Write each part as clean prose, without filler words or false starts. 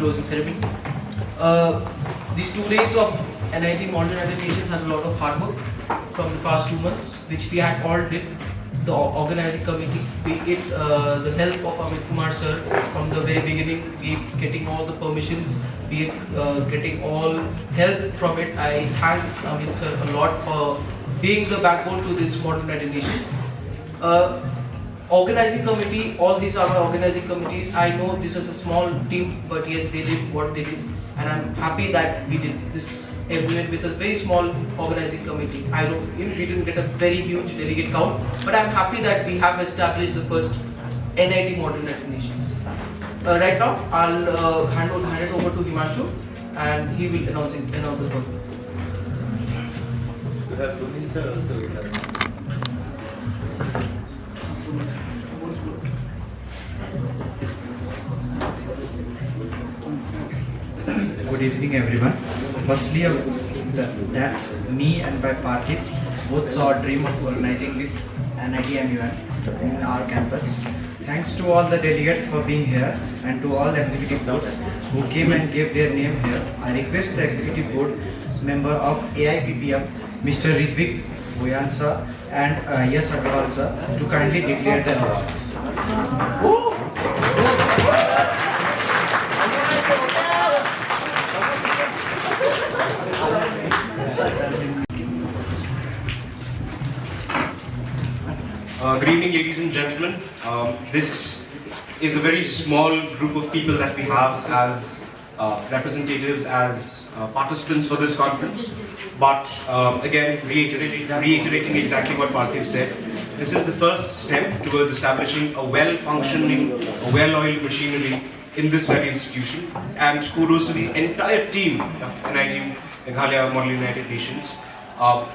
closing ceremony. These 2 days of NIT Modern United Nations had a lot of hard work from the past 2 months, which we had all did. The organizing committee, be it the help of Amit Kumar sir from the very beginning, be it getting all the permissions, be it getting all help from it. I thank Amit sir a lot for being the backbone to this Modern United Nations. Organizing committee, all these are my organizing committees. I know this is a small team, but yes, they did what they did, and I'm happy that we did this MUN with a very small organizing committee. I know we didn't get a very huge delegate count, but I'm happy that we have established the first NIT Modern United Nations. Right now, I'll hand it over to Himanshu, and he will announce the program. You have 2 minutes, sir. Also, we have. Good evening, everyone. Firstly, that me and my Parthiv both saw a dream of organizing this NIT MUN in our campus. Thanks to all the delegates for being here and to all executive boards who came and gave their name here. I request the executive board member of AIPPF, Mr. Ritvik Boyansa and Yes Agarwal sir, to kindly declare the awards. Good evening, ladies and gentlemen. This is a very small group of people that we have as representatives, as participants for this conference. But again, reiterating exactly what Parthiv said, this is the first step towards establishing a well-functioning, a well-oiled machinery in this very institution. And kudos to the entire team of NIT Meghalaya Model United Nations.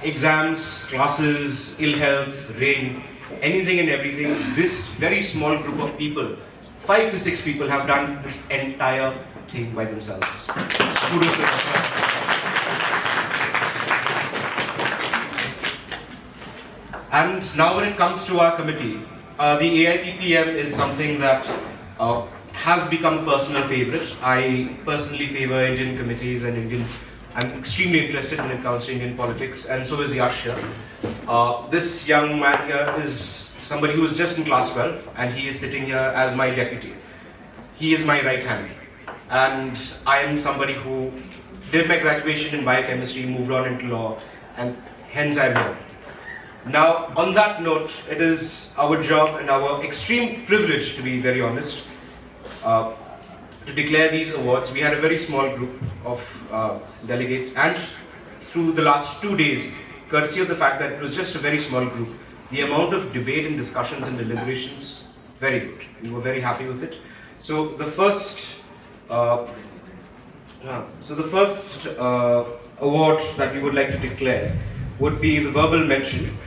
Exams, classes, ill health, rain, anything and everything, this very small group of people, 5 to 6 people, have done this entire thing by themselves. So kudos to them. And now when it comes to our committee, the AIPPM is something that has become a personal favorite. I personally favor Indian committees and I'm extremely interested when it comes to Indian politics, and so is Yash here. This young man here is somebody who is just in class 12, and he is sitting here as my deputy. He is my right hand, and I am somebody who did my graduation in biochemistry, moved on into law, and hence I am here. Now, on that note, it is our job and our extreme privilege, to be very honest, to declare these awards. We had a very small group of delegates, and through the last 2 days, courtesy of the fact that it was just a very small group, the amount of debate and discussions and deliberations, very good. We were very happy with it. So the first award that we would like to declare would be the verbal mention.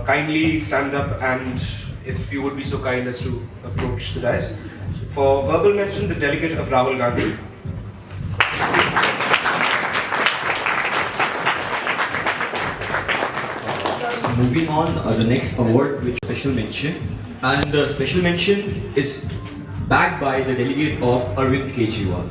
Kindly stand up, and if you would be so kind as to approach the dais. For verbal mention, the delegate of Rahul Gandhi. So moving on, the next award with special mention, and the special mention is backed by the delegate of Arvind Kejriwal.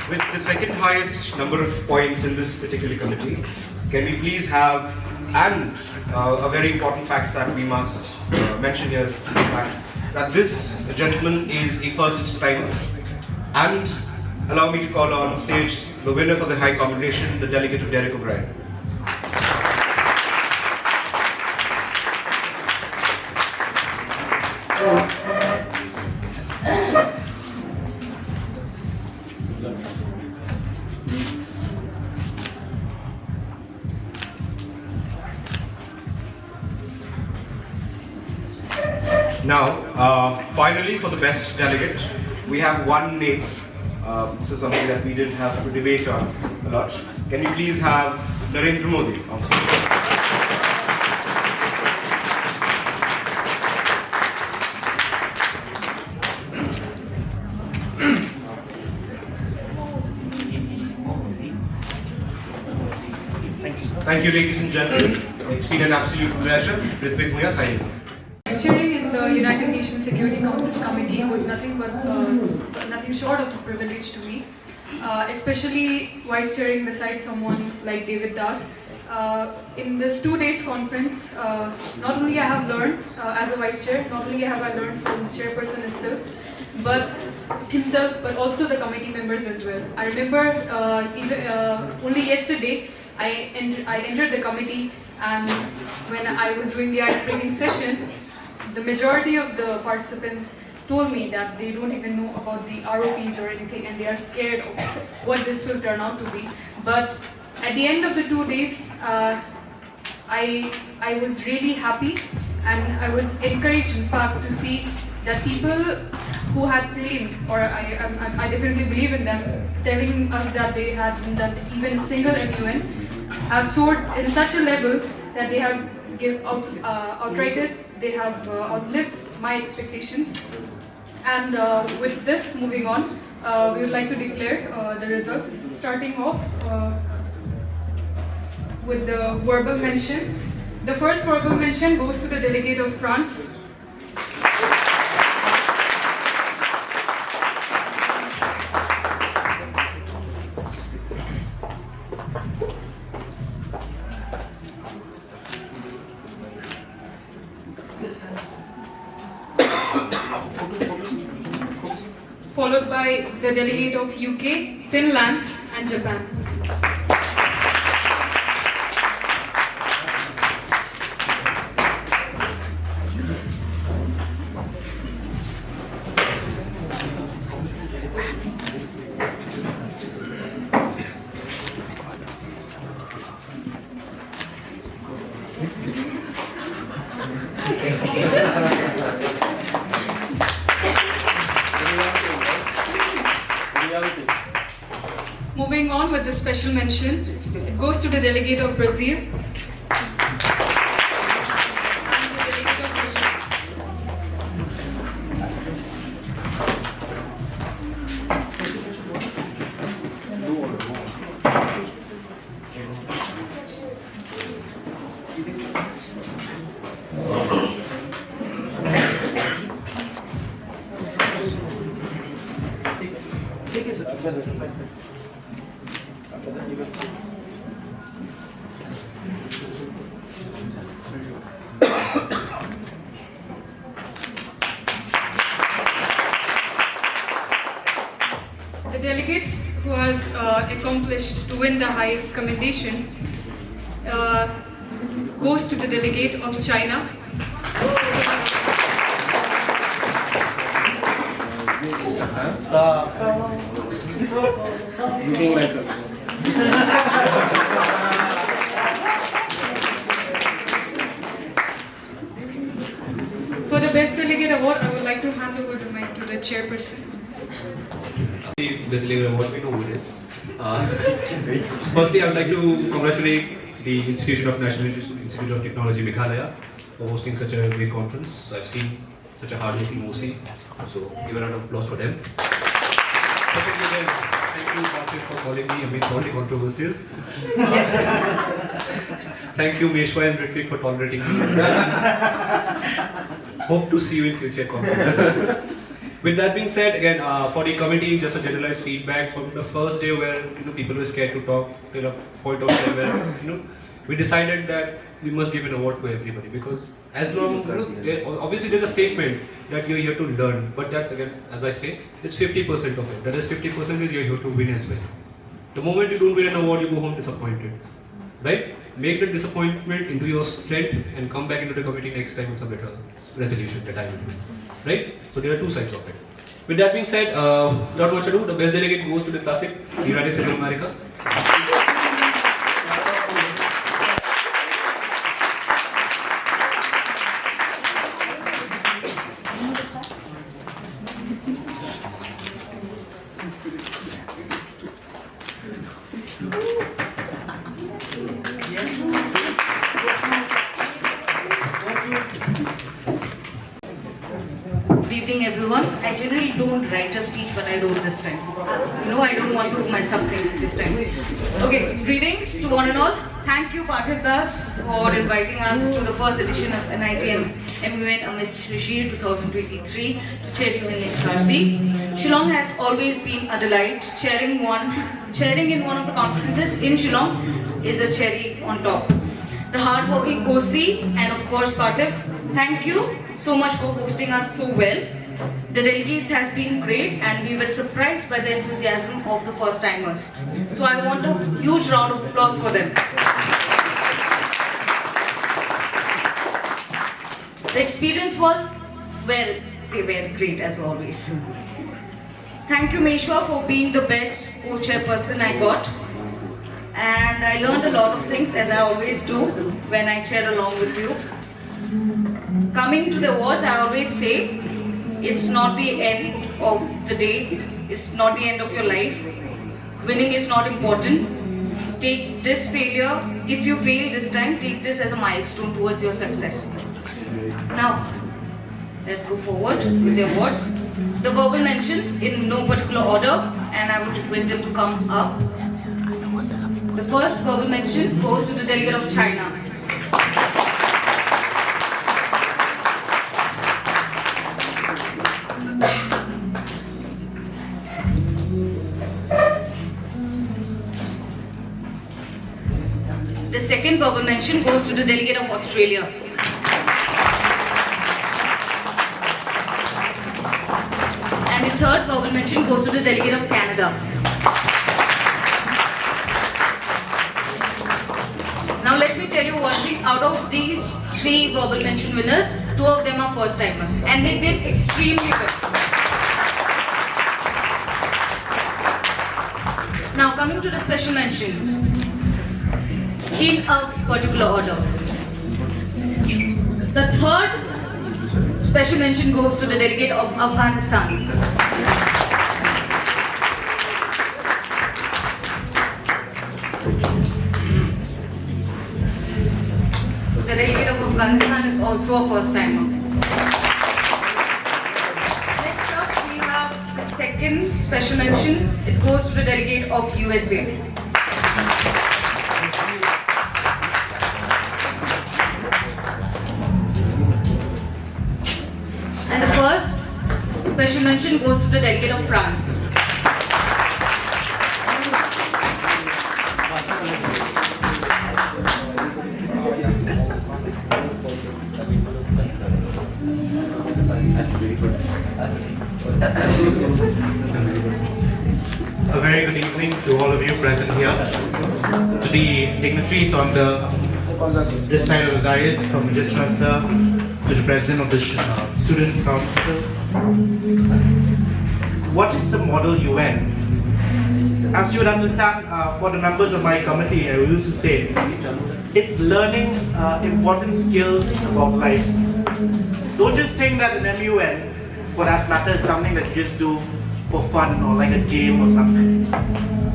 With the second highest number of points in this particular committee, can we please have, and a very important fact that we must mention here is the fact that this gentleman is a first timer. And allow me to call on stage the winner for the high commendation, the delegate of Derek O'Brien. Now, finally, for the best delegate, we have one name. This is something that we didn't have to debate on a lot. Can you please have Narendra Modi on stage? Thank you, ladies and gentlemen. It's been an absolute pleasure. Ritvik Muya signing off. Chairing in the United Nations Security Council Committee was nothing short of a privilege to me, especially vice chairing beside someone like David Das. In this 2 days conference, not only I have learned as a vice chair, not only have I learned from the chairperson itself, but also the committee members as well. I remember only yesterday I entered the committee, and when I was doing the ice breaking session, the majority of the participants told me that they don't even know about the ROPs or anything, and they are scared of what this will turn out to be. But at the end of the 2 days, I was really happy, and I was encouraged, in fact, to see that people who had claimed, or I definitely believe in them, telling us that they had that even single MUN have soared in such a level that they have they have outlived my expectations. And with this, moving on, we would like to declare the results, starting off with the verbal mention. The first verbal mention goes to the delegate of France. Followed by the delegate of UK, Finland and Japan. Moving on with the special mention, it goes to the delegate of Brazil and the delegate of Russia. The delegate who has accomplished to win the high commendation goes to the delegate of China. Looking like a For the Best Delegate Award, I would like to hand over the mic to the chairperson. Best Delegate Award, we know who it is. Firstly, I would like to congratulate the Institution of National Institute of Technology, Meghalaya, for hosting such a great conference. I've seen such a hard-working OC, so give a round of applause for them. Secondly, again, thank you, Patrick, for calling me amidst all the controversies. Thank you, Meshwa and Ritvik, for tolerating me as well. Hope to see you in future conferences. With that being said, again, for the committee, just a generalized feedback from the first day where people were scared to talk till a point of time where we decided that we must give an award to everybody, because as long obviously there's a statement that you're here to learn, but that's, again, as I say, it's 50% of it. That is 50% is you're here to win as well. The moment you don't win an award, you go home disappointed, right? Make the disappointment into your strength and come back into the committee next time with a better resolution that I will do. Right? So there are two sides of it. With that being said, not much ado, the best delegate goes to the classic, the United States of America. The evening everyone. I generally don't write a speech, but I wrote this time. I don't want to mess up things this time. Okay, greetings to one and all. Thank you Parthiv Das for inviting us to the first edition of NIT MUN amid Shishir 2023 to chair you in HRC. Shillong has always been a delight. Chairing in one of the conferences in Shillong is a cherry on top. The hardworking OC and of course Parthiv, thank you so much for hosting us so well. The delegates has been great and we were surprised by the enthusiasm of the first timers. So I want a huge round of applause for them. The experience was, well, they were great as always. Thank you Meshwa for being the best co-chairperson I got. And I learned a lot of things as I always do when I chair along with you. Coming to the awards, I always say, it's not the end of the day, it's not the end of your life. Winning is not important. Take this failure, if you fail this time, take this as a milestone towards your success. Now, let's go forward with the awards. The verbal mentions in no particular order, and I would request them to come up. The first verbal mention goes to the delegate of China. The second verbal mention goes to the delegate of Australia. And the third verbal mention goes to the delegate of Canada. Now let me tell you one thing, out of these 3 verbal mention winners, 2 of them are first timers and they did extremely well. Now coming to the special mentions, in a particular order. The third special mention goes to the delegate of Afghanistan. The delegate of Afghanistan is also a first timer. Next up we have the second special mention. It goes to the delegate of USA. And the first special mention goes to the delegate of France. A very good evening to all of you present here, to the dignitaries on this side of the dais, from the Registrar Sir, to the President of the Students' Council. What is the model UN? As you would understand, for the members of my committee, I used to say, it's learning important skills about life. Don't just think that an MUN, for that matter, is something that you just do for fun or like a game or something.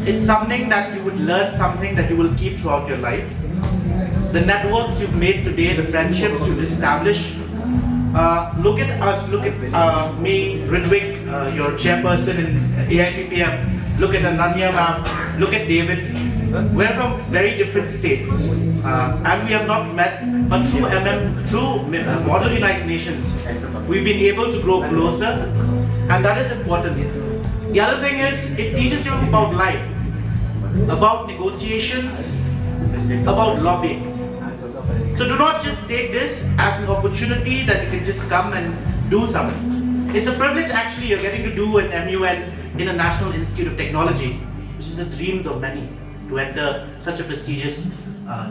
It's something that you would learn, something that you will keep throughout your life. The networks you've made today, the friendships you've established. Look at us, look at me, Ridwik, your chairperson in AIPPM. Look at Ananya ma'am, look at David. We're from very different states and we have not met, but through Model United Nations, we've been able to grow closer, and that is important. The other thing is, it teaches you about life, about negotiations, about lobbying. So do not just take this as an opportunity that you can just come and do something. It's a privilege actually you're getting to do an MUN in a National Institute of Technology, which is the dreams of many, to enter such a prestigious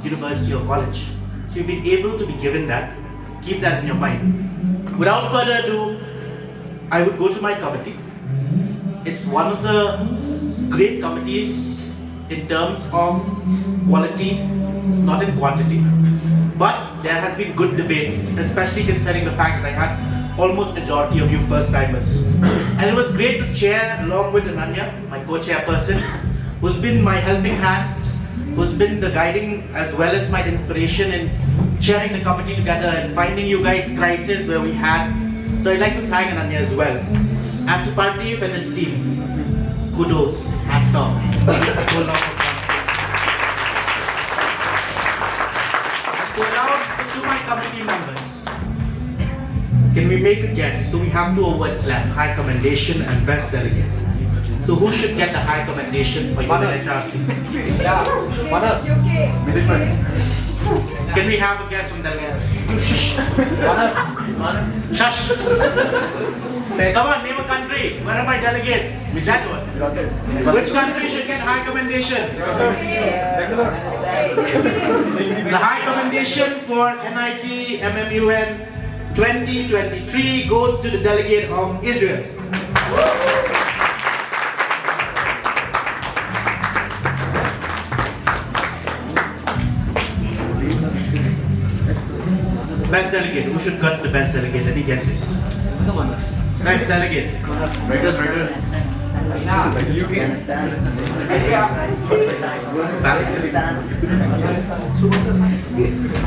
university or college. So you've been able to be given that. Keep that in your mind. Without further ado, I would go to my committee. It's one of the great committees in terms of quality, not in quantity. But there has been good debates, especially considering the fact that I had almost majority of you first timers. And it was great to chair along with Ananya, my co-chairperson, who's been my helping hand, who's been the guiding as well as my inspiration in chairing the committee together and finding you guys crisis where we had So I'd like to thank Ananya as well. And to Pardeep and his team, kudos, hats off. Hold on. So now to my committee members. Can we make a guess? So we have 2 awards left, High Commendation and Best Delegate. So who should get the High Commendation for UNHRC? Can we have a guess from delegates? Shush. Shush. Come on, name a country. Where are my delegates? That one. Which country should get High Commendation? The High Commendation for NIT MMUN 2023 goes to the delegate of Israel. Best delegate. Who should cut the best delegate? Any guesses? Best delegate.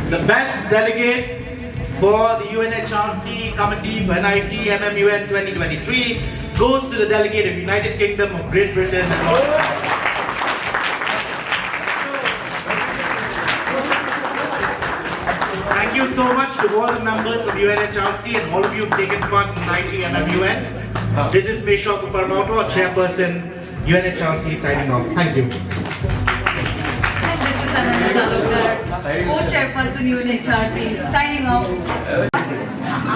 The best delegate for the UNHRC Committee for NIT MMUN 2023 goes to the delegate of United Kingdom of Great Britain and North. Thank you so much to all the members of UNHRC and all of you who've taken part in NIT MMUN. This is Meshwar Kuparmauto, Chairperson, UNHRC, signing off. Thank you. And this is Ananda Talukar, co-chairperson UNHRC, signing off.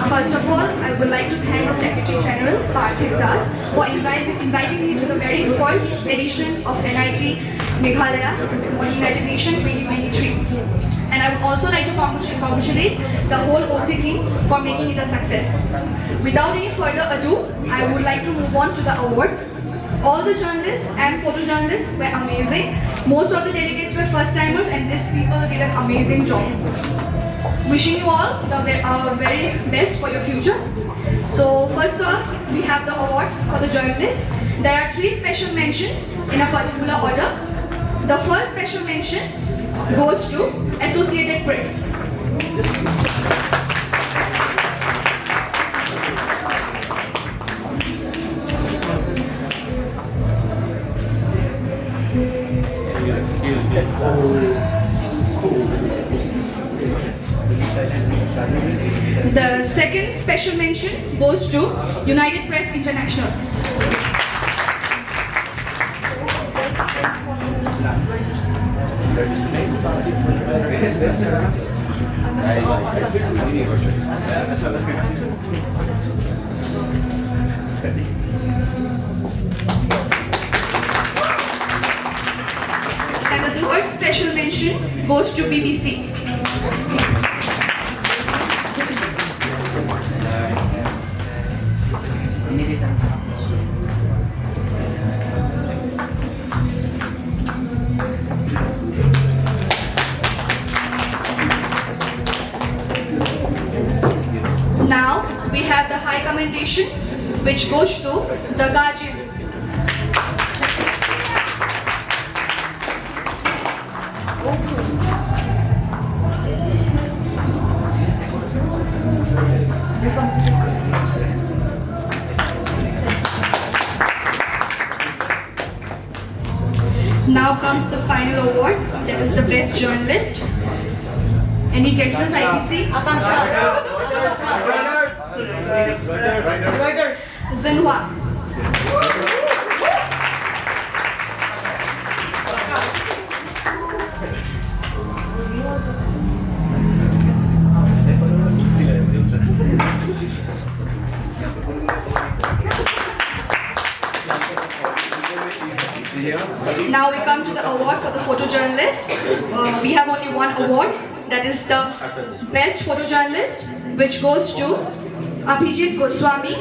First of all, I would like to thank the Secretary General, Parthiv Das, for inviting me to the very first edition of NIT Meghalaya United Nations 2023. And I would also like to congratulate the whole OC team for making it a success. Without any further ado, I would like to move on to the awards. All the journalists and photojournalists were amazing. Most of the delegates were first-timers and these people did an amazing job. Wishing you all the very best for your future. So first off, we have the awards for the journalists. There are 3 special mentions in a particular order. The first special mention goes to Associated Press. The second special mention goes to United Press International. And the third special mention goes to BBC. Now we have the High Commendation, which goes to the Guardian. Now comes the final award, that is the best journalist. Any guesses, IPC? Zinhua. Now we come to the award for the photojournalist. We have only one award, that is the best photojournalist, which goes to Abhijit Goswami.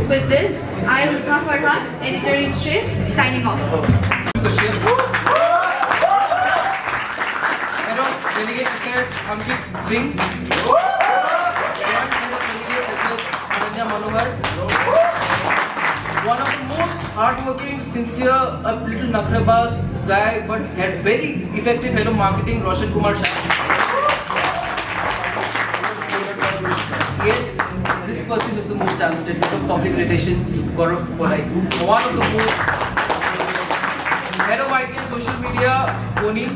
With this, I, Husna Farhan, Editor-in-Chief, signing off. Delegate Affairs Ankit Singh. Delegate Affairs Ananya Manohar. One of the most hardworking, sincere, a little nakrabaz guy, but had very effective head of marketing, Roshan Kumar Shah. Yes, this person is the most talented, head of public relations, Gaurav Polai. One of the most head of IT and social media, Koni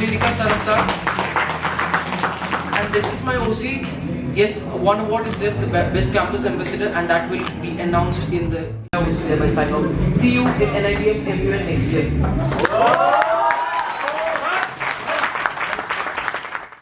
Rika Taramtar. And this is my OC. Yes, one award is left, the best campus ambassador, and that will be announced in the. I will sign off. See you in NITM MUN next year.